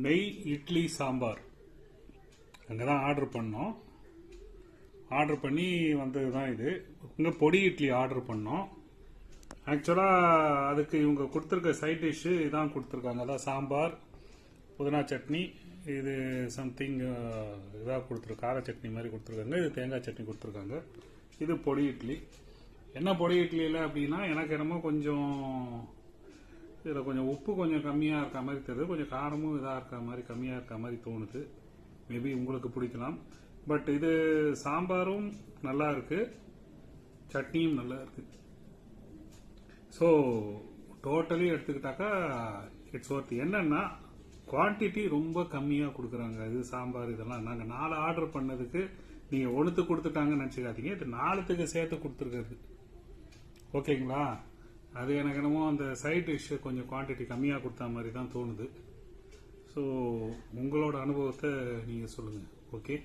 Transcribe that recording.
நெய் இட்லி சாம்பார் அங்கே தான் ஆர்டர் பண்ணோம். ஆர்டர் பண்ணி வந்தது தான் இது. இங்கே பொடி இட்லி ஆர்டர் பண்ணோம். ஆக்சுவலாக அதுக்கு இவங்க கொடுத்துருக்க சைட் டிஷ்ஷு இதான் கொடுத்துருக்காங்க. அதான் சாம்பார், புதினா சட்னி, இது சம்திங் இதாக கொடுத்துருக்கு, கார சட்னி மாதிரி கொடுத்துருக்காங்க. இது தேங்காய் சட்னி கொடுத்துருக்காங்க. இது பொடி இட்லி. என்ன பொடி இட்லியில் அப்படின்னா, எனக்கு என்னமோ கொஞ்சம் இதில் கொஞ்சம் உப்பு கொஞ்சம் கம்மியாக இருக்க மாதிரி தெரியுது. கொஞ்சம் காரமும் இதாக இருக்க மாதிரி கம்மியாக இருக்க மாதிரி தோணுது. மேபி உங்களுக்கு பிடிக்கலாம். பட் இது சாம்பாரும் நல்லா இருக்கு, சட்னியும் நல்லா இருக்கு. ஸோ டோட்டலி எடுத்துக்கிட்டாக்கா இட்ஸ் ஒர்த். என்னன்னா குவான்டிட்டி ரொம்ப கம்மியாக கொடுக்குறாங்க. இது சாம்பார் இதெல்லாம் நாங்கள் 4 ஆர்டர் பண்ணதுக்கு நீங்கள் ஒன்றுத்து கொடுத்துட்டாங்கன்னு நினச்சிக்காதீங்க. இது 4த்துக்கு சேர்த்து கொடுத்துருக்குறது. ஓகேங்களா? அது எனக்கு என்னமோ அந்த சைட் டிஷ் கொஞ்சம் குவான்டிட்டி கம்மியாக கொடுத்தா மாதிரி தான் தோணுது. ஸோ உங்களோட அனுபவத்தை நீங்கள் சொல்லுங்கள். ஓகே.